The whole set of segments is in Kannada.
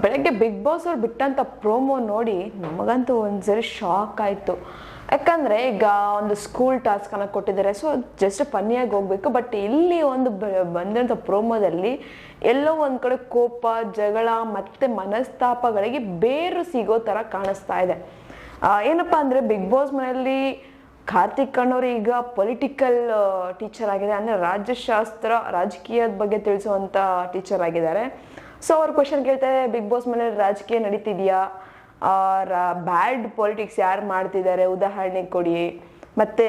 ಬೆಳಗ್ಗೆ ಬಿಗ್ ಬಾಸ್ ಅವ್ರು ಬಿಟ್ಟಂಥ ಪ್ರೋಮೋ ನೋಡಿ ನಮಗಂತೂ ಒಂದ್ಸರಿ ಶಾಕ್ ಆಯಿತು. ಯಾಕಂದರೆ ಈಗ ಒಂದು ಸ್ಕೂಲ್ ಟಾಸ್ಕನ್ನು ಕೊಟ್ಟಿದ್ದಾರೆ, ಸೊ ಜಸ್ಟ್ ಫನ್ನಿಯಾಗಿ ಹೋಗ್ಬೇಕು. ಬಟ್ ಇಲ್ಲಿ ಒಂದು ಬಂದಿರೋಂಥ ಪ್ರೋಮೋದಲ್ಲಿ ಎಲ್ಲೋ ಒಂದು ಕಡೆ ಕೋಪ, ಜಗಳ ಮತ್ತು ಮನಸ್ತಾಪಗಳಿಗೆ ಬೇರು ಸಿಗೋ ಥರ ಕಾಣಿಸ್ತಾ ಇದೆ. ಏನಪ್ಪ ಅಂದರೆ ಬಿಗ್ ಬಾಸ್ ಮನೆಯಲ್ಲಿ ಕಾರ್ತಿಕ್ ಅಣ್ಣವರು ಈಗ ಪೊಲಿಟಿಕಲ್ ಟೀಚರ್ ಆಗಿದೆ, ಅಂದರೆ ರಾಜಕೀಯದ ಬಗ್ಗೆ ತಿಳಿಸುವಂಥ ಟೀಚರ್ ಆಗಿದ್ದಾರೆ. ಸೊ ಅವ್ರು ಕ್ವಶನ್ ಕೇಳ್ತಾರೆ, ಬಿಗ್ ಬಾಸ್ ಮನೇಲಿ ರಾಜಕೀಯ ನಡೀತಿದೆಯಾ, ಬ್ಯಾಡ್ ಪಾಲಿಟಿಕ್ಸ್ ಯಾರು ಮಾಡ್ತಿದ್ದಾರೆ ಉದಾಹರಣೆ ಕೊಡಿ, ಮತ್ತು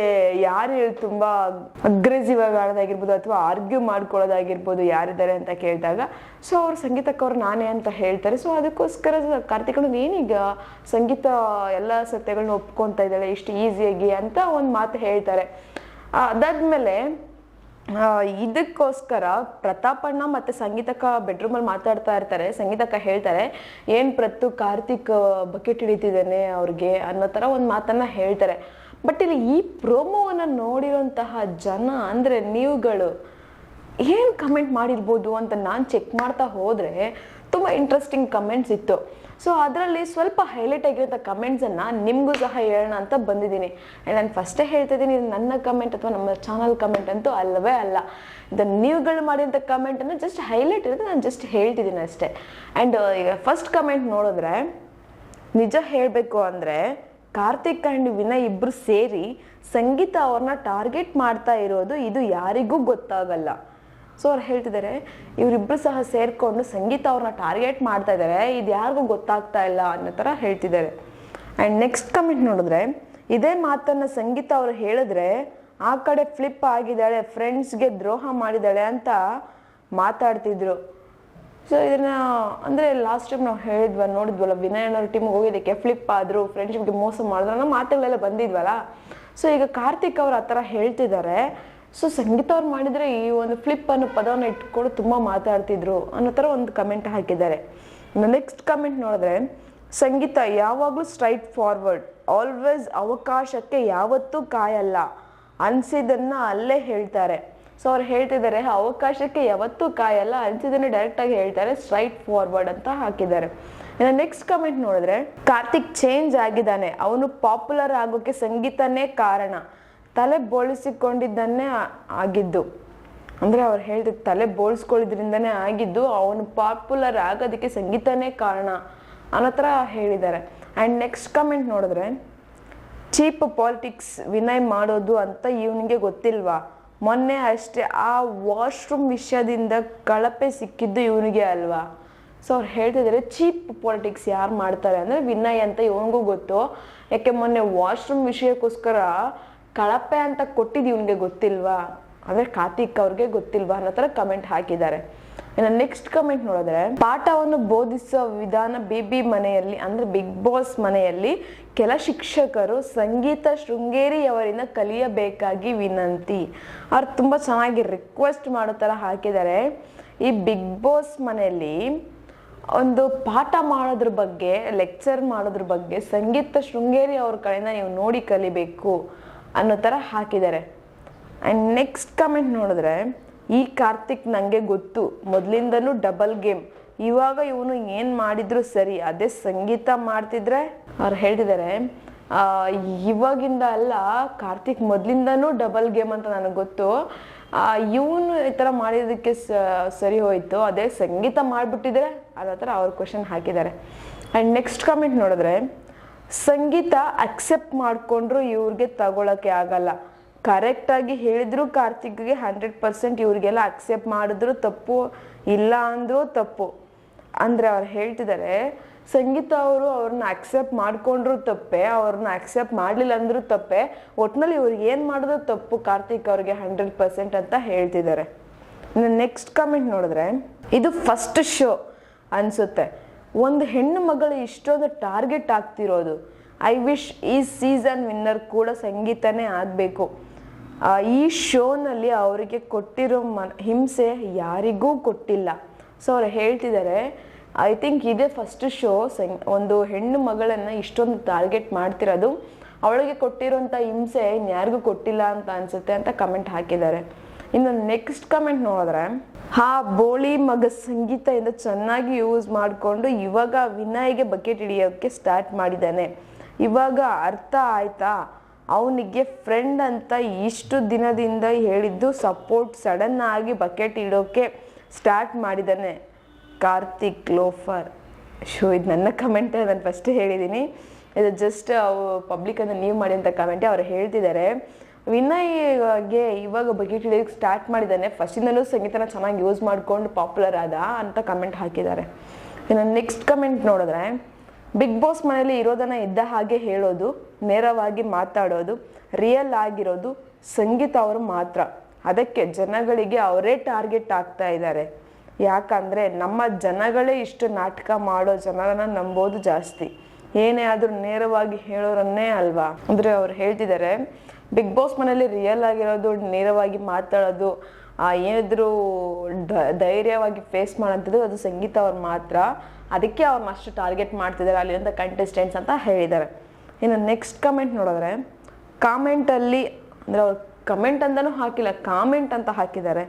ಯಾರು ತುಂಬ ಅಗ್ರೆಸಿವ್ ಆಗಿ ಆಡೋದಾಗಿರ್ಬೋದು ಅಥವಾ ಆರ್ಗ್ಯೂ ಮಾಡ್ಕೊಳ್ಳೋದಾಗಿರ್ಬೋದು ಯಾರಿದ್ದಾರೆ ಅಂತ ಕೇಳಿದಾಗ ಸೊ ಅವ್ರು ಸಂಗೀತಕ್ಕವ್ರು ನಾನೇ ಅಂತ ಹೇಳ್ತಾರೆ. ಸೊ ಅದಕ್ಕೋಸ್ಕರ ಕಾರ್ತಿಕ್ ಅಣ್ಣ ಏನೀಗ ಸಂಗೀತ ಎಲ್ಲ ಸತ್ಯಗಳನ್ನ ಒಪ್ಕೊತಾ ಇದ್ದಾಳೆ ಇಷ್ಟು ಈಸಿಯಾಗಿ ಅಂತ ಒಂದು ಮಾತು ಹೇಳ್ತಾರೆ. ಅದಾದ್ಮೇಲೆ ಇದಕ್ಕೋಸ್ಕರ ಪ್ರತಾಪಣ್ಣ ಮತ್ತು ಸಂಗೀತಕ್ಕ ಬೆಡ್ರೂಮಲ್ಲಿ ಮಾತಾಡ್ತಾ ಇರ್ತಾರೆ. ಸಂಗೀತಕ್ಕ ಹೇಳ್ತಾರೆ, ಏನು ಪ್ರತು ಕಾರ್ತಿಕ್ ಬಕೆಟ್ ಹಿಡಿತಿದ್ದಾನೆ ಅವ್ರಿಗೆ ಅನ್ನೋ ಥರ ಒಂದು ಮಾತನ್ನು ಹೇಳ್ತಾರೆ. ಬಟ್ ಇಲ್ಲಿ ಈ ಪ್ರೋಮೋವನ್ನು ನೋಡಿರೋಂತಹ ಜನ ಅಂದರೆ ನೀವುಗಳು ಏನು ಕಮೆಂಟ್ ಮಾಡಿರ್ಬೋದು ಅಂತ ನಾನು ಚೆಕ್ ಮಾಡ್ತಾ ಹೋದರೆ ತುಂಬ ಇಂಟ್ರೆಸ್ಟಿಂಗ್ ಕಮೆಂಟ್ಸ್ ಇತ್ತು. ಸೊ ಅದರಲ್ಲಿ ಸ್ವಲ್ಪ ಹೈಲೈಟ್ ಆಗಿರೋಂಥ ಕಮೆಂಟ್ಸನ್ನು ನಿಮಗೂ ಸಹ ಹೇಳೋಣ ಅಂತ ಬಂದಿದ್ದೀನಿ. ಆ್ಯಂಡ್ ನಾನು ಫಸ್ಟೇ ಹೇಳ್ತಿದ್ದೀನಿ, ನನ್ನ ಕಮೆಂಟ್ ಅಥವಾ ನಮ್ಮ ಚಾನಲ್ ಕಮೆಂಟ್ ಅಂತೂ ಅಲ್ಲವೇ ಅಲ್ಲ. ಇದನ್ನು ನೀವುಗಳು ಮಾಡಿರೋಂಥ ಕಮೆಂಟನ್ನು ಜಸ್ಟ್ ಹೈಲೈಟ್ ಇರುತ್ತೆ, ನಾನು ಜಸ್ಟ್ ಹೇಳ್ತಿದ್ದೀನಿ ಅಷ್ಟೇ. ಆ್ಯಂಡ್ ಈಗ ಫಸ್ಟ್ ಕಮೆಂಟ್ ನೋಡಿದ್ರೆ, ನಿಜ ಹೇಳಬೇಕು ಅಂದರೆ ಕಾರ್ತಿಕ್ ಆ್ಯಂಡ್ ವಿನಯ್ ಇಬ್ಬರು ಸೇರಿ ಸಂಗೀತ ಅವ್ರನ್ನ ಟಾರ್ಗೆಟ್ ಮಾಡ್ತಾ ಇರೋದು ಇದು ಯಾರಿಗೂ ಗೊತ್ತಾಗಲ್ಲ. ಸೊ ಅವ್ರು ಹೇಳ್ತಿದ್ದಾರೆ, ಇವರಿಬ್ಬರು ಸಹ ಸೇರಿಕೊಂಡು ಸಂಗೀತ ಅವ್ರನ್ನ ಟಾರ್ಗೆಟ್ ಮಾಡ್ತಾ ಇದ್ದಾರೆ, ಇದು ಯಾರಿಗೂ ಗೊತ್ತಾಗ್ತಾ ಇಲ್ಲ ಅನ್ನೋ ಥರ ಹೇಳ್ತಿದ್ದಾರೆ. ಆ್ಯಂಡ್ ನೆಕ್ಸ್ಟ್ ಕಮೆಂಟ್ ನೋಡಿದ್ರೆ, ಇದೇ ಮಾತನ್ನು ಸಂಗೀತ ಅವರು ಹೇಳಿದ್ರೆ ಆ ಕಡೆ ಫ್ಲಿಪ್ ಆಗಿದ್ದಾಳೆ, ಫ್ರೆಂಡ್ಸ್ಗೆ ದ್ರೋಹ ಮಾಡಿದ್ದಾಳೆ ಅಂತ ಮಾತಾಡ್ತಿದ್ರು. ಸೊ ಇದನ್ನ ಅಂದರೆ ಲಾಸ್ಟ್ ಟೈಮ್ ನಾವು ನೋಡಿದ್ವಲ್ಲ, ವಿನಯ್ ಅನ್ನೋರು ಟೀಮಿಗೆ ಹೋಗಿದ್ದಕ್ಕೆ ಫ್ಲಿಪ್ ಆದರು, ಫ್ರೆಂಡ್ಶಿಪ್ಗೆ ಮೋಸ ಮಾಡಿದ್ರು ಅನ್ನೋ ಮಾತುಗಳೆಲ್ಲ ಬಂದಿದ್ವಲ್ಲ. ಸೊ ಈಗ ಕಾರ್ತಿಕ್ ಅವ್ರು ಆ ಥರ ಹೇಳ್ತಿದ್ದಾರೆ. ಸೊ ಸಂಗೀತ ಅವ್ರು ಮಾಡಿದರೆ ಈ ಒಂದು ಫ್ಲಿಪ್ ಅನ್ನೋ ಪದವನ್ನು ಇಟ್ಕೊಂಡು ತುಂಬ ಮಾತಾಡ್ತಿದ್ರು ಅನ್ನೋ ಥರ ಒಂದು ಕಮೆಂಟ್ ಹಾಕಿದ್ದಾರೆ. ನೆಕ್ಸ್ಟ್ ಕಮೆಂಟ್ ನೋಡಿದ್ರೆ, ಸಂಗೀತ ಯಾವಾಗಲೂ ಸ್ಟ್ರೈಟ್ ಫಾರ್ವರ್ಡ್, ಆಲ್ವೇಸ್ ಅವಕಾಶಕ್ಕೆ ಯಾವತ್ತೂ ಕಾಯಲ್ಲ, ಅನಿಸಿದ್ದನ್ನು ಅಲ್ಲೇ ಹೇಳ್ತಾರೆ. ಸೊ ಅವ್ರು ಹೇಳ್ತಿದ್ದಾರೆ, ಅವಕಾಶಕ್ಕೆ ಯಾವತ್ತೂ ಕಾಯಲ್ಲ, ಅನಿಸಿದ್ದನ್ನು ಡೈರೆಕ್ಟಾಗಿ ಹೇಳ್ತಾರೆ, ಸ್ಟ್ರೈಟ್ ಫಾರ್ವರ್ಡ್ ಅಂತ ಹಾಕಿದ್ದಾರೆ. ಇನ್ನು ನೆಕ್ಸ್ಟ್ ಕಮೆಂಟ್ ನೋಡಿದ್ರೆ, ಕಾರ್ತಿಕ್ ಚೇಂಜ್ ಆಗಿದ್ದಾನೆ, ಅವನು ಪಾಪ್ಯುಲರ್ ಆಗೋಕ್ಕೆ ಸಂಗೀತನೇ ಕಾರಣ, ತಲೆ ಬೋಳಿಸಿಕೊಂಡಿದ್ದನ್ನೇ ಆಗಿದ್ದು. ಅಂದರೆ ಅವ್ರು ಹೇಳ್ತಿದ್ದು ತಲೆ ಬೋಳಿಸ್ಕೊಳ್ಳೋದ್ರಿಂದನೇ ಆಗಿದ್ದು, ಅವನು ಪಾಪ್ಯುಲರ್ ಆಗೋದಕ್ಕೆ ಸಂಗೀತನೇ ಕಾರಣ ಅನ್ನೋ ಥರ ಹೇಳಿದ್ದಾರೆ. ಆ್ಯಂಡ್ ನೆಕ್ಸ್ಟ್ ಕಮೆಂಟ್ ನೋಡಿದ್ರೆ, ಚೀಪ್ ಪಾಲಿಟಿಕ್ಸ್ ವಿನಯ್ ಮಾಡೋದು ಅಂತ ಇವನಿಗೆ ಗೊತ್ತಿಲ್ವಾ, ಮೊನ್ನೆ ಅಷ್ಟೇ ಆ ವಾಶ್ರೂಮ್ ವಿಷಯದಿಂದ ಕಳಪೆ ಸಿಕ್ಕಿದ್ದು ಇವನಿಗೆ ಅಲ್ವಾ. ಸೊ ಅವ್ರು ಹೇಳ್ತಿದ್ದಾರೆ, ಚೀಪ್ ಪಾಲಿಟಿಕ್ಸ್ ಯಾರು ಮಾಡ್ತಾರೆ ಅಂದರೆ ವಿನಯ್ ಅಂತ ಇವನಿಗೂ ಗೊತ್ತು, ಯಾಕೆ ಮೊನ್ನೆ ವಾಶ್ರೂಮ್ ವಿಷಯಕ್ಕೋಸ್ಕರ ಕಳಪೆ ಅಂತ ಕೊಟ್ಟಿದ್ದು ಇವನಿಗೆ ಗೊತ್ತಿಲ್ವಾ, ಅಂದರೆ ಕಾರ್ತಿಕ್ ಅವ್ರಿಗೆ ಗೊತ್ತಿಲ್ವಾ ಅನ್ನೋ ಥರ ಕಮೆಂಟ್ ಹಾಕಿದ್ದಾರೆ. ಇನ್ನು ನೆಕ್ಸ್ಟ್ ಕಮೆಂಟ್ ನೋಡಿದ್ರೆ, ಪಾಠವನ್ನು ಬೋಧಿಸುವ ವಿಧಾನ ಬೇಬಿ ಮನೆಯಲ್ಲಿ ಅಂದರೆ ಬಿಗ್ ಬಾಸ್ ಮನೆಯಲ್ಲಿ ಕೆಲ ಶಿಕ್ಷಕರು ಸಂಗೀತ ಶೃಂಗೇರಿಯವರಿಂದ ಕಲಿಯಬೇಕಾಗಿ ವಿನಂತಿ. ಅವ್ರು ತುಂಬ ಚೆನ್ನಾಗಿ ರಿಕ್ವೆಸ್ಟ್ ಮಾಡೋ ಥರ ಹಾಕಿದ್ದಾರೆ. ಈ ಬಿಗ್ ಬಾಸ್ ಮನೆಯಲ್ಲಿ ಒಂದು ಪಾಠ ಮಾಡೋದ್ರ ಬಗ್ಗೆ, ಲೆಕ್ಚರ್ ಮಾಡೋದ್ರ ಬಗ್ಗೆ ಸಂಗೀತ ಶೃಂಗೇರಿ ಅವ್ರ ಕಡೆಯಿಂದ ನೀವು ನೋಡಿ ಕಲಿಬೇಕು ಅನ್ನೋ ಥರ ಹಾಕಿದ್ದಾರೆ. ಆ್ಯಂಡ್ ನೆಕ್ಸ್ಟ್ ಕಮೆಂಟ್ ನೋಡಿದ್ರೆ, ಈ ಕಾರ್ತಿಕ್ ನನಗೆ ಗೊತ್ತು, ಮೊದಲಿಂದನೂ ಡಬಲ್ ಗೇಮ್, ಇವಾಗ ಇವನು ಏನು ಮಾಡಿದ್ರು ಸರಿ, ಅದೇ ಸಂಗೀತ ಮಾಡ್ತಿದ್ರೆ. ಅವ್ರು ಹೇಳ್ತಿದ್ದಾರೆ, ಇವಾಗಿಂದ ಅಲ್ಲ, ಕಾರ್ತಿಕ್ ಮೊದಲಿಂದನೂ ಡಬಲ್ ಗೇಮ್ ಅಂತ ನನಗೆ ಗೊತ್ತು, ಇವನು ಈ ಥರ ಮಾಡಿದ್ದಕ್ಕೆ ಸರಿ ಹೋಯಿತು, ಅದೇ ಸಂಗೀತ ಮಾಡಿಬಿಟ್ಟಿದ್ರೆ ಅನ್ನೋ ಥರ ಅವ್ರು ಕ್ವಶನ್ ಹಾಕಿದ್ದಾರೆ. ಆ್ಯಂಡ್ ನೆಕ್ಸ್ಟ್ ಕಮೆಂಟ್ ನೋಡಿದ್ರೆ, ಸಂಗೀತ ಅಕ್ಸೆಪ್ಟ್ ಮಾಡಿಕೊಂಡ್ರು ಇವ್ರಿಗೆ ತಗೊಳಕ್ಕೆ ಆಗಲ್ಲ, ಕರೆಕ್ಟಾಗಿ ಹೇಳಿದ್ರು ಕಾರ್ತಿಕ್ಗೆ 100% ಇವ್ರಿಗೆಲ್ಲ ಅಕ್ಸೆಪ್ಟ್ ಮಾಡಿದ್ರು ತಪ್ಪು, ಇಲ್ಲ ಅಂದರೂ ತಪ್ಪು. ಅಂದರೆ ಅವ್ರು ಹೇಳ್ತಿದ್ದಾರೆ, ಸಂಗೀತ ಅವರು ಅವ್ರನ್ನ ಅಕ್ಸೆಪ್ಟ್ ಮಾಡಿಕೊಂಡ್ರು ತಪ್ಪೆ, ಅವ್ರನ್ನ ಅಕ್ಸೆಪ್ಟ್ ಮಾಡಲಿಲ್ಲ ಅಂದರೂ ತಪ್ಪೆ, ಒಟ್ಟಿನಲ್ಲಿ ಇವ್ರಿಗೆ ಏನು ಮಾಡಿದ್ರು ತಪ್ಪು, ಕಾರ್ತಿಕ್ ಅವ್ರಿಗೆ 100% ಅಂತ ಹೇಳ್ತಿದ್ದಾರೆ. ನೆಕ್ಸ್ಟ್ ಕಮೆಂಟ್ ನೋಡಿದ್ರೆ, ಇದು ಫಸ್ಟ್ ಶೋ ಅನಿಸುತ್ತೆ, ಒಂದು ಹೆಣ್ಣು ಮಗಳು ಇಷ್ಟೊಂದು ಟಾರ್ಗೆಟ್ ಆಗ್ತಿರೋದು, ಐ ವಿಶ್ ಈ ಸೀಸನ್ ವಿನ್ನರ್ ಕೂಡ ಸಂಗೀತನೇ ಆಗಬೇಕು. ಈ ಶೋನಲ್ಲಿ ಅವರಿಗೆ ಕೊಟ್ಟಿರೋ ಹಿಂಸೆ ಯಾರಿಗೂ ಕೊಟ್ಟಿಲ್ಲ. ಸೊ ಅವ್ರು ಹೇಳ್ತಿದ್ದಾರೆ, ಐ ಥಿಂಕ್ ಇದೇ ಫಸ್ಟ್ ಶೋ ಒಂದು ಹೆಣ್ಣು ಮಗಳನ್ನು ಇಷ್ಟೊಂದು ಟಾರ್ಗೆಟ್ ಮಾಡ್ತಿರೋದು, ಅವಳಿಗೆ ಕೊಟ್ಟಿರೋಂಥ ಹಿಂಸೆ ಇನ್ಯಾರಿಗೂ ಕೊಟ್ಟಿಲ್ಲ ಅಂತ ಅನಿಸುತ್ತೆ ಅಂತ ಕಮೆಂಟ್ ಹಾಕಿದ್ದಾರೆ. ಇನ್ನು ನೆಕ್ಸ್ಟ್ ಕಮೆಂಟ್ ನೋಡಿದ್ರೆ, ಬೋಳಿ ಮಗ ಸಂಗೀತ ಇಂದ ಚೆನ್ನಾಗಿ ಯೂಸ್ ಮಾಡಿಕೊಂಡು ಇವಾಗ ವಿನಯ್ಗೆ ಬಕೆಟ್ ಹಿಡಿಯೋಕ್ಕೆ ಸ್ಟಾರ್ಟ್ ಮಾಡಿದ್ದಾನೆ. ಇವಾಗ ಅರ್ಥ ಆಯ್ತಾ? ಅವನಿಗೆ ಫ್ರೆಂಡ್ ಅಂತ ಇಷ್ಟು ದಿನದಿಂದ ಹೇಳಿದ್ದು ಸಪೋರ್ಟ್ ಸಡನ್ ಆಗಿ ಬಕೆಟ್ ಇಡೋಕೆ ಸ್ಟಾರ್ಟ್ ಮಾಡಿದ್ದಾನೆ. ಕಾರ್ತಿಕ್ ಲೋಫರ್. ಇದು ನನ್ನ ಕಮೆಂಟ್, ನಾನು ಫಸ್ಟ್ ಹೇಳಿದ್ದೀನಿ, ಇದು ಜಸ್ಟ್ ಪಬ್ಲಿಕ್ ಅಂತ ನೀವು ಮಾಡಿ ಅಂತ ಕಮೆಂಟೇ. ಅವ್ರು ಹೇಳ್ತಿದ್ದಾರೆ ವಿನಯ್ಗೆ ಇವಾಗ ಬಕೆಟ್ ಹಿಡಿಯೋಕೆ ಸ್ಟಾರ್ಟ್ ಮಾಡಿದ್ದಾನೆ, ಫಸ್ಟಿಂದಲೂ ಸಂಗೀತನ ಚೆನ್ನಾಗಿ ಯೂಸ್ ಮಾಡ್ಕೊಂಡು ಪಾಪ್ಯುಲರ್ ಆದ ಅಂತ ಕಮೆಂಟ್ ಹಾಕಿದ್ದಾರೆ. ಇನ್ನು ನೆಕ್ಸ್ಟ್ ಕಮೆಂಟ್ ನೋಡಿದ್ರೆ, ಬಿಗ್ ಬಾಸ್ ಮನೇಲಿ ಇರೋದನ್ನ ಇದ್ದ ಹಾಗೆ ಹೇಳೋದು, ನೇರವಾಗಿ ಮಾತಾಡೋದು, ರಿಯಲ್ ಆಗಿರೋದು ಸಂಗೀತ ಅವರು ಮಾತ್ರ. ಅದಕ್ಕೆ ಜನಗಳಿಗೆ ಅವರೇ ಟಾರ್ಗೆಟ್ ಆಗ್ತಾ ಇದ್ದಾರೆ. ಯಾಕಂದರೆ ನಮ್ಮ ಜನಗಳೇ ಇಷ್ಟು ನಾಟಕ ಮಾಡೋ ಜನರನ್ನ ನಂಬೋದು ಜಾಸ್ತಿ, ಏನೇ ಆದರೂ ನೇರವಾಗಿ ಹೇಳೋರನ್ನೇ ಅಲ್ವಾ. ಅಂದರೆ ಅವ್ರು ಹೇಳ್ತಿದ್ದಾರೆ ಬಿಗ್ ಬಾಸ್ ಮನೇಲಿ ರಿಯಲ್ ಆಗಿರೋದು, ನೇರವಾಗಿ ಮಾತಾಡೋದು, ಏನಿದ್ರು ಧೈರ್ಯವಾಗಿ ಫೇಸ್ ಮಾಡೋಂಥದ್ದು ಅದು ಸಂಗೀತ ಅವ್ರು ಮಾತ್ರ. ಅದಕ್ಕೆ ಅವ್ರನ್ನ ಅಷ್ಟು ಟಾರ್ಗೆಟ್ ಮಾಡ್ತಿದ್ದಾರೆ ಅಲ್ಲಿಂದ ಕಂಟೆಸ್ಟೆಂಟ್ಸ್ ಅಂತ ಹೇಳಿದ್ದಾರೆ. ಇನ್ನು ನೆಕ್ಸ್ಟ್ ಕಮೆಂಟ್ ನೋಡಿದ್ರೆ, ಕಾಮೆಂಟಲ್ಲಿ ಅಂದರೆ ಅವ್ರು ಕಮೆಂಟ್ ಅಂತಲೂ ಹಾಕಿಲ್ಲ, ಕಾಮೆಂಟ್ ಅಂತ ಹಾಕಿದ್ದಾರೆ.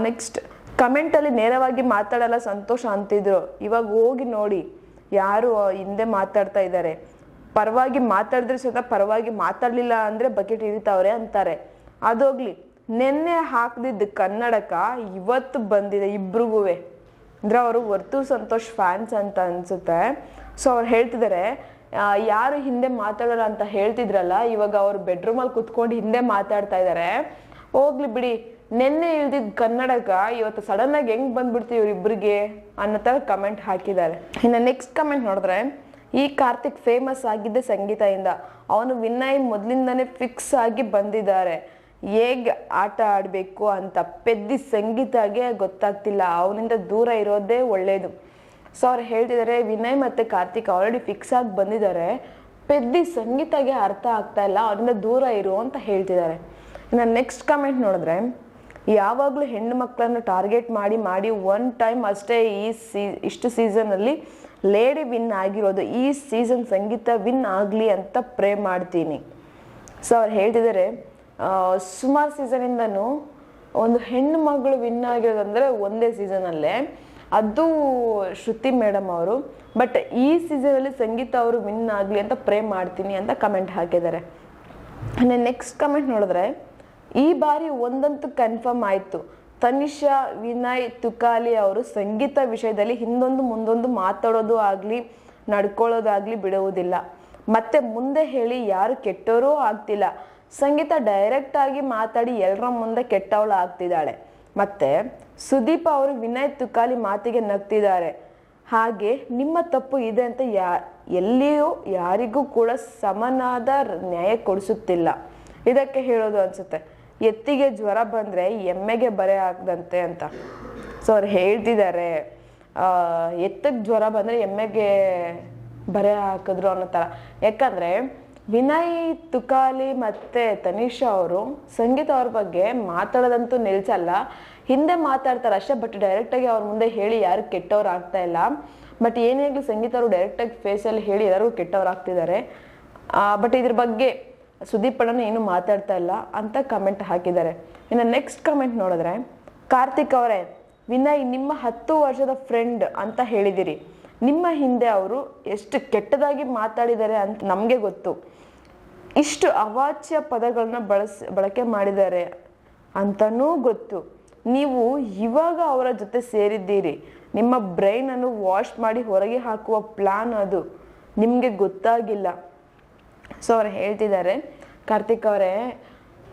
ನೆಕ್ಸ್ಟ್ ಕಮೆಂಟಲ್ಲಿ ನೇರವಾಗಿ ಮಾತಾಡಲ್ಲ ಸಂತೋಷ ಅಂತಿದ್ರು, ಇವಾಗ ಹೋಗಿ ನೋಡಿ ಯಾರು ಹಿಂದೆ ಮಾತಾಡ್ತಾ ಇದ್ದಾರೆ. ಪರವಾಗಿ ಮಾತಾಡಿದ್ರೆ ಸಹಿತ ಪರವಾಗಿ ಮಾತಾಡಲಿಲ್ಲ ಅಂದರೆ ಬಕೆಟ್ ಹಿಡಿತಾವ್ರೆ ಅಂತಾರೆ. ಅದೋಗ್ಲಿ, ನೆನ್ನೆ ಹಾಕ್ದಿದ್ದು ಕನ್ನಡಕ ಇವತ್ತು ಬಂದಿದೆ ಇಬ್ರಿಗೂ. ಅಂದರೆ ಅವರು ವರ್ತು ಸಂತೋಷ್ ಫ್ಯಾನ್ಸ್ ಅಂತ ಅನಿಸುತ್ತೆ. ಸೊ ಅವ್ರು ಹೇಳ್ತಿದ್ದಾರೆ ಯಾರು ಹಿಂದೆ ಮಾತಾಡೋಲ್ಲ ಅಂತ ಹೇಳ್ತಿದ್ರಲ್ಲ, ಇವಾಗ ಅವ್ರು ಬೆಡ್ರೂಮಲ್ಲಿ ಕುತ್ಕೊಂಡು ಹಿಂದೆ ಮಾತಾಡ್ತಾ ಇದ್ದಾರೆ. ಹೋಗ್ಲಿ ಬಿಡಿ, ನೆನ್ನೆ ಇಳ್ದಿದ್ದ ಕನ್ನಡಕ ಇವತ್ತು ಸಡನ್ನಾಗಿ ಹೆಂಗೆ ಬಂದ್ಬಿಡ್ತೀವಿ ಇವ್ರಿಬ್ರಿಗೆ ಅನ್ನೋ ಥರ ಕಮೆಂಟ್ ಹಾಕಿದ್ದಾರೆ. ಇನ್ನು ನೆಕ್ಸ್ಟ್ ಕಮೆಂಟ್ ನೋಡಿದ್ರೆ, ಈ ಕಾರ್ತಿಕ್ ಫೇಮಸ್ ಆಗಿದ್ದೆ ಸಂಗೀತದಿಂದ, ಅವನು ವಿನಯ್ ಮೊದಲಿಂದನೇ ಫಿಕ್ಸ್ ಆಗಿ ಬಂದಿದ್ದಾರೆ. ಹೇಗೆ ಆಟ ಆಡಬೇಕು ಅಂತ ಪೆದ್ದಿ ಸಂಗೀತಗೆ ಗೊತ್ತಾಗ್ತಿಲ್ಲ, ಅವನಿಂದ ದೂರ ಇರೋದೇ ಒಳ್ಳೆಯದು. ಸೊ ಅವ್ರು ಹೇಳ್ತಿದ್ದಾರೆ ವಿನಯ್ ಮತ್ತು ಕಾರ್ತಿಕ್ ಆಲ್ರೆಡಿ ಫಿಕ್ಸ್ ಆಗಿ ಬಂದಿದ್ದಾರೆ, ಪೆದ್ದಿ ಸಂಗೀತಗೆ ಅರ್ಥ ಆಗ್ತಾ ಇಲ್ಲ, ಅವರಿಂದ ದೂರ ಇರು ಅಂತ ಹೇಳ್ತಿದ್ದಾರೆ. ಇನ್ನು ನೆಕ್ಸ್ಟ್ ಕಮೆಂಟ್ ನೋಡಿದ್ರೆ, ಯಾವಾಗಲೂ ಹೆಣ್ಣು ಮಕ್ಕಳನ್ನು ಟಾರ್ಗೆಟ್ ಮಾಡಿ ಮಾಡಿ ಒನ್ ಟೈಮ್ ಅಷ್ಟೇ ಇಷ್ಟು ಸೀಸನಲ್ಲಿ ಲೇಡಿ ವಿನ್ ಆಗಿರೋದು, ಈ ಸೀಸನ್ ಸಂಗೀತ ವಿನ್ ಆಗಲಿ ಅಂತ ಪ್ರೇ ಮಾಡ್ತೀನಿ. ಸೊ ಅವ್ರು ಹೇಳ್ತಿದ್ದಾರೆ ಸುಮಾರು ಸೀಸನಿಂದನೂ ಒಂದು ಹೆಣ್ಣು ಮಗಳು ವಿನ್ ಆಗಿರೋದಂದರೆ ಒಂದೇ ಸೀಸನಲ್ಲೇ, ಅದು ಶ್ರುತಿ ಮೇಡಮ್ ಅವರು. ಬಟ್ ಈ ಸೀಸನಲ್ಲಿ ಸಂಗೀತ ಅವರು ವಿನ್ ಆಗಲಿ ಅಂತ ಪ್ರೇ ಮಾಡ್ತೀನಿ ಅಂತ ಕಮೆಂಟ್ ಹಾಕಿದ್ದಾರೆ. ನೆಕ್ಸ್ಟ್ ಕಮೆಂಟ್ ನೋಡಿದ್ರೆ, ಈ ಬಾರಿ ಒಂದಂತೂ ಕನ್ಫರ್ಮ್ ಆಯಿತು, ತನಿಷಾ, ವಿನಯ್, ತುಕಾಲಿ ಅವರು ಸಂಗೀತ ವಿಷಯದಲ್ಲಿ ಹಿಂದೊಂದು ಮುಂದೊಂದು ಮಾತಾಡೋದು ಆಗಲಿ ನಡ್ಕೊಳ್ಳೋದಾಗಲಿ ಬಿಡುವುದಿಲ್ಲ. ಮತ್ತೆ ಮುಂದೆ ಹೇಳಿ ಯಾರು ಕೆಟ್ಟವರೂ ಆಗ್ತಿಲ್ಲ. ಸಂಗೀತ ಡೈರೆಕ್ಟ್ ಆಗಿ ಮಾತಾಡಿ ಎಲ್ಲರ ಮುಂದೆ ಕೆಟ್ಟವಳು ಆಗ್ತಿದ್ದಾಳೆ. ಮತ್ತೆ ಸುದೀಪ್ ಅವರು ವಿನಯ್, ತುಕಾಲಿ ಮಾತಿಗೆ ನಗ್ತಿದ್ದಾರೆ. ಹಾಗೆ ನಿಮ್ಮ ತಪ್ಪು ಇದೆ ಅಂತ ಎಲ್ಲಿಯೂ ಯಾರಿಗೂ ಕೂಡ ಸಮನಾದ ನ್ಯಾಯ ಕೊಡಿಸುತ್ತಿಲ್ಲ. ಇದಕ್ಕೆ ಹೇಳೋದು ಅನ್ಸುತ್ತೆ, ಎತ್ತಿಗೆ ಜ್ವರ ಬಂದರೆ ಎಮ್ಮೆಗೆ ಬರೆ ಆಗದಂತೆ ಅಂತ. ಸೊ ಅವ್ರು ಹೇಳ್ತಿದ್ದಾರೆ ಎತ್ತಿಗೆ ಜ್ವರ ಬಂದರೆ ಎಮ್ಮೆಗೆ ಬರೆ ಹಾಕಿದ್ರು ಅನ್ನೋ ಥರ. ಯಾಕಂದರೆ ವಿನಯ್, ತುಕಾಲಿ ಮತ್ತು ತನಿಷಾ ಅವರು ಸಂಗೀತ ಅವ್ರ ಬಗ್ಗೆ ಮಾತಾಡೋದಂತೂ ನಿಲ್ಸಲ್ಲ, ಹಿಂದೆ ಮಾತಾಡ್ತಾರೆ ಅಷ್ಟೇ. ಬಟ್ ಡೈರೆಕ್ಟಾಗಿ ಅವ್ರ ಮುಂದೆ ಹೇಳಿ ಯಾರು ಕೆಟ್ಟವ್ರು ಆಗ್ತಾ ಇಲ್ಲ. ಬಟ್ ಏನೇ ಆಗಲಿ ಸಂಗೀತ ಅವರು ಡೈರೆಕ್ಟಾಗಿ ಫೇಸಲ್ಲಿ ಹೇಳಿ ಎಲ್ಲರಿಗೂ ಕೆಟ್ಟವ್ರು ಆಗ್ತಿದ್ದಾರೆ. ಬಟ್ ಇದ್ರ ಬಗ್ಗೆ ಸುದೀಪ್ ಅಣ್ಣನ ಏನು ಮಾತಾಡ್ತಾ ಇಲ್ಲ ಅಂತ ಕಮೆಂಟ್ ಹಾಕಿದ್ದಾರೆ. ಇನ್ನು ನೆಕ್ಸ್ಟ್ ಕಮೆಂಟ್ ನೋಡಿದ್ರೆ, ಕಾರ್ತಿಕ್ ಅವರೇ, ವಿನಯ್ ನಿಮ್ಮ 10 ವರ್ಷದ ಫ್ರೆಂಡ್ ಅಂತ ಹೇಳಿದಿರಿ, ನಿಮ್ಮ ಹಿಂದೆ ಅವರು ಎಷ್ಟು ಕೆಟ್ಟದಾಗಿ ಮಾತಾಡಿದ್ದಾರೆ ಅಂತ ನಮಗೆ ಗೊತ್ತು. ಇಷ್ಟು ಅವಾಚ್ಯ ಪದಗಳನ್ನ ಬಳಕೆ ಮಾಡಿದ್ದಾರೆ ಅಂತನೂ ಗೊತ್ತು. ನೀವು ಇವಾಗ ಅವರ ಜೊತೆ ಸೇರಿದ್ದೀರಿ, ನಿಮ್ಮ ಬ್ರೈನನ್ನು ವಾಶ್ ಮಾಡಿ ಹೊರಗೆ ಹಾಕುವ ಪ್ಲಾನ್ ಅದು ನಿಮಗೆ ಗೊತ್ತಾಗಿಲ್ಲ. ಸೊ ಅವ್ರು ಹೇಳ್ತಿದ್ದಾರೆ, ಕಾರ್ತಿಕ್ ಅವರೇ,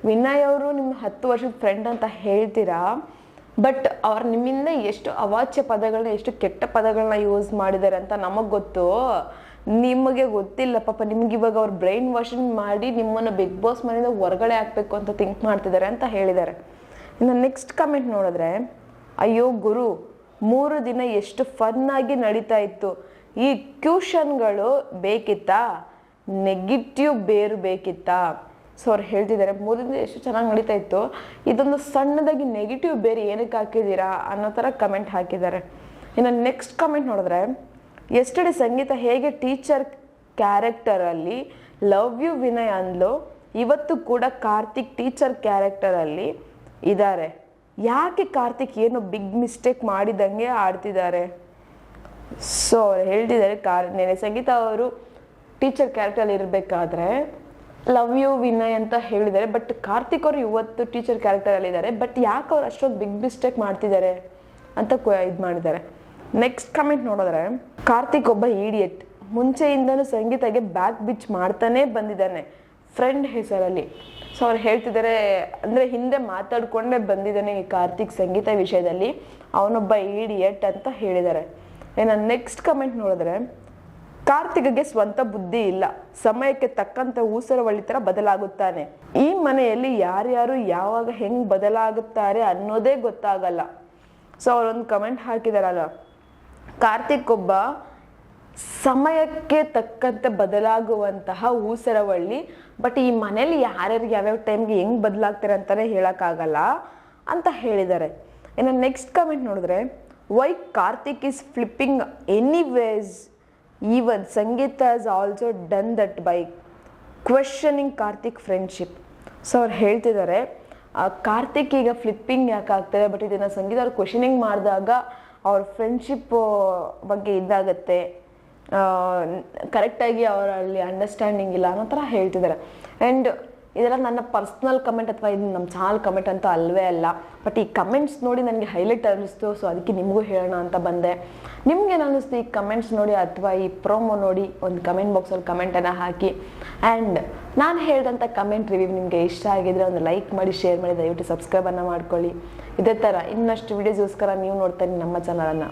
ವಿನಯ್ ಅವರು ನಿಮ್ಮ 10 ವರ್ಷದ ಫ್ರೆಂಡ್ ಅಂತ ಹೇಳ್ತೀರಾ, ಬಟ್ ಅವ್ರು ನಿಮ್ಮಿಂದ ಎಷ್ಟು ಅವಾಚ್ಯ ಪದಗಳನ್ನ, ಎಷ್ಟು ಕೆಟ್ಟ ಪದಗಳನ್ನ ಯೂಸ್ ಮಾಡಿದ್ದಾರೆ ಅಂತ ನಮಗೆ ಗೊತ್ತು, ನಿಮಗೆ ಗೊತ್ತಿಲ್ಲ. ಪಾಪ ನಿಮ್ಗೆ ಇವಾಗ ಅವ್ರು ಬ್ರೈನ್ ವಾಷಿಂಗ್ ಮಾಡಿ ನಿಮ್ಮನ್ನು ಬಿಗ್ ಬಾಸ್ ಮನೆಯಿಂದ ಹೊರಗಡೆ ಹಾಕಬೇಕು ಅಂತ ಥಿಂಕ್ ಮಾಡ್ತಿದ್ದಾರೆ ಅಂತ ಹೇಳಿದ್ದಾರೆ. ಇನ್ನು ನೆಕ್ಸ್ಟ್ ಕಮೆಂಟ್ ನೋಡಿದ್ರೆ, ಅಯ್ಯೋ ಗುರು, 3 ದಿನ ಎಷ್ಟು ಫನ್ ಆಗಿ ನಡೀತಾ ಇತ್ತು, ಈ ಕ್ಯೂಷನ್ಗಳು ಬೇಕಿತ್ತಾ, ನೆಗೆಟಿವ್ ಬೇರು ಬೇಕಿತ್ತಾ? ಸೊ ಅವ್ರು ಹೇಳ್ತಿದ್ದಾರೆ 3 ದಿನ ಎಷ್ಟು ಚೆನ್ನಾಗಿ ನಡೀತಾ ಇತ್ತು, ಇದೊಂದು ಸಣ್ಣದಾಗಿ ನೆಗೆಟಿವ್ ಬೇರೆ ಏನಕ್ಕೆ ಹಾಕಿದ್ದೀರಾ ಅನ್ನೋ ಥರ ಕಮೆಂಟ್ ಹಾಕಿದ್ದಾರೆ. ಇನ್ನು ನೆಕ್ಸ್ಟ್ ಕಮೆಂಟ್ ನೋಡಿದ್ರೆ, ಎಸ್ಟರ್ಡೇ ಸಂಗೀತ ಹೇಗೆ ಟೀಚರ್ ಕ್ಯಾರೆಕ್ಟರಲ್ಲಿ ಲವ್ ಯು ವಿನಯ್ ಅಂದ್ಲು, ಇವತ್ತು ಕೂಡ ಕಾರ್ತಿಕ್ ಟೀಚರ್ ಕ್ಯಾರೆಕ್ಟರಲ್ಲಿ ಇದ್ದಾರೆ. ಯಾಕೆ ಕಾರ್ತಿಕ್ ಏನು ಬಿಗ್ ಮಿಸ್ಟೇಕ್ ಮಾಡಿದಂಗೆ ಆಡ್ತಿದ್ದಾರೆ? ಸೊ ಅವ್ರು ಹೇಳ್ತಿದ್ದಾರೆ ನೆನೆ ಸಂಗೀತ ಅವರು ಟೀಚರ್ ಕ್ಯಾರೆಕ್ಟರ್ ಇರಬೇಕಾದ್ರೆ ಲವ್ ಯು ವಿನಯ್ ಅಂತ ಹೇಳಿದ್ದಾರೆ. ಬಟ್ ಕಾರ್ತಿಕ್ ಅವರು ಇವತ್ತು ಟೀಚರ್ ಕ್ಯಾರೆಕ್ಟರ್ ಅಲ್ಲಿ ಇದ್ದಾರೆ. ಬಟ್ ಯಾಕೆ ಅವ್ರು ಅಷ್ಟೊಂದು ಬಿಗ್ ಮಿಸ್ಟೇಕ್ ಮಾಡ್ತಿದ್ದಾರೆ ಅಂತ ಇದು ಮಾಡಿದ್ದಾರೆ. ನೆಕ್ಸ್ಟ್ ಕಮೆಂಟ್ ನೋಡಿದ್ರೆ, ಕಾರ್ತಿಕ್ ಒಬ್ಬ ಈಡಿಯಟ್, ಮುಂಚೆಯಿಂದನೂ ಸಂಗೀತಗೆ ಬ್ಯಾಕ್ ಬಿಚ್ ಮಾಡ್ತಾನೆ ಬಂದಿದ್ದಾನೆ ಫ್ರೆಂಡ್ ಹೆಸರಲ್ಲಿ. ಸೊ ಅವ್ರು ಹೇಳ್ತಿದ್ದಾರೆ ಅಂದರೆ ಹಿಂದೆ ಮಾತಾಡ್ಕೊಂಡೇ ಬಂದಿದ್ದಾನೆ ಈ ಕಾರ್ತಿಕ್ ಸಂಗೀತ ವಿಷಯದಲ್ಲಿ, ಅವನೊಬ್ಬ ಈಡಿಯಟ್ ಅಂತ ಹೇಳಿದ್ದಾರೆ. ಇನ್ನು ನೆಕ್ಸ್ಟ್ ಕಮೆಂಟ್ ನೋಡಿದ್ರೆ, ಕಾರ್ತಿಕ್ಗೆ ಸ್ವಂತ ಬುದ್ಧಿ ಇಲ್ಲ, ಸಮಯಕ್ಕೆ ತಕ್ಕಂತೆ ಊಸರವಳ್ಳಿ ಥರ ಬದಲಾಗುತ್ತಾನೆ. ಈ ಮನೆಯಲ್ಲಿ ಯಾರ್ಯಾರು ಯಾವಾಗ ಹೆಂಗೆ ಬದಲಾಗುತ್ತಾರೆ ಅನ್ನೋದೇ ಗೊತ್ತಾಗಲ್ಲ. ಸೊ ಅವರೊಂದು ಕಮೆಂಟ್ ಹಾಕಿದಾರಲ್ಲ, ಕಾರ್ತಿಕ್ ಒಬ್ಬ ಸಮಯಕ್ಕೆ ತಕ್ಕಂತೆ ಬದಲಾಗುವಂತಹ ಊಸರವಳ್ಳಿ, ಬಟ್ ಈ ಮನೇಲಿ ಯಾರ್ಯಾರಿಗೆ ಯಾವ್ಯಾವ ಟೈಮ್ಗೆ ಹೆಂಗೆ ಬದಲಾಗ್ತಾರೆ ಅಂತಾನೆ ಹೇಳೋಕ್ಕಾಗಲ್ಲ ಅಂತ ಹೇಳಿದ್ದಾರೆ. ಇನ್ನು ನೆಕ್ಸ್ಟ್ ಕಮೆಂಟ್ ನೋಡಿದ್ರೆ, why Karthik is flipping anyways, even Sangeetha has also done that by questioning Karthik friendship. So ಅವ್ರು ಹೇಳ್ತಿದ್ದಾರೆ ಕಾರ್ತಿಕ್ ಈಗ ಫ್ಲಿಪ್ಪಿಂಗ್ ಯಾಕೆ ಆಗ್ತದೆ, ಬಟ್ ಇದನ್ನು ಸಂಗೀತ ಅವ್ರು ಕ್ವೆಶನಿಂಗ್ ಮಾಡಿದಾಗ ಅವ್ರ ಫ್ರೆಂಡ್ಶಿಪ್ ಬಗ್ಗೆ ಇದಾಗತ್ತೆ, ಕರೆಕ್ಟಾಗಿ ಅವರಲ್ಲಿ ಅಂಡರ್ಸ್ಟ್ಯಾಂಡಿಂಗ್ ಇಲ್ಲ ಅನ್ನೋ ಥರ ಹೇಳ್ತಿದ್ದಾರೆ. ಆ್ಯಂಡ್ ಇದೆಲ್ಲ ನನ್ನ ಪರ್ಸ್ನಲ್ ಕಮೆಂಟ್ ಅಥವಾ ಇದು ನಮ್ಮ ಚಾನಲ್ ಕಮೆಂಟ್ ಅಂತೂ ಅಲ್ಲವೇ ಅಲ್ಲ. ಬಟ್ ಈ ಕಮೆಂಟ್ಸ್ ನೋಡಿ ನನಗೆ ಹೈಲೈಟ್ ಅನ್ನಿಸ್ತು. ಸೊ ಅದಕ್ಕೆ ನಿಮಗೂ ಹೇಳೋಣ ಅಂತ ಬಂದೆ. ನಿಮ್ಗೇನು ಅನ್ನಿಸ್ತು ಈ ಕಮೆಂಟ್ಸ್ ನೋಡಿ ಅಥವಾ ಈ ಪ್ರೋಮೋ ನೋಡಿ? ಒಂದು ಕಮೆಂಟ್ ಬಾಕ್ಸಲ್ಲಿ ಕಮೆಂಟನ್ನು ಹಾಕಿ. ಆ್ಯಂಡ್ ನಾನು ಹೇಳಿದಂಥ ಕಮೆಂಟ್ ರಿವ್ಯೂ ನಿಮಗೆ ಇಷ್ಟ ಆಗಿದ್ರೆ ಒಂದು ಲೈಕ್ ಮಾಡಿ, ಶೇರ್ ಮಾಡಿ, ದಯವಿಟ್ಟು ಸಬ್ಸ್ಕ್ರೈಬನ್ನು ಮಾಡ್ಕೊಳ್ಳಿ. ಇದೇ ಥರ ಇನ್ನಷ್ಟು ವೀಡಿಯೋಸ್ಗೋಸ್ಕರ ನೀವು ನೋಡ್ತಾ ನಮ್ಮ ಚಾನಲನ್ನು.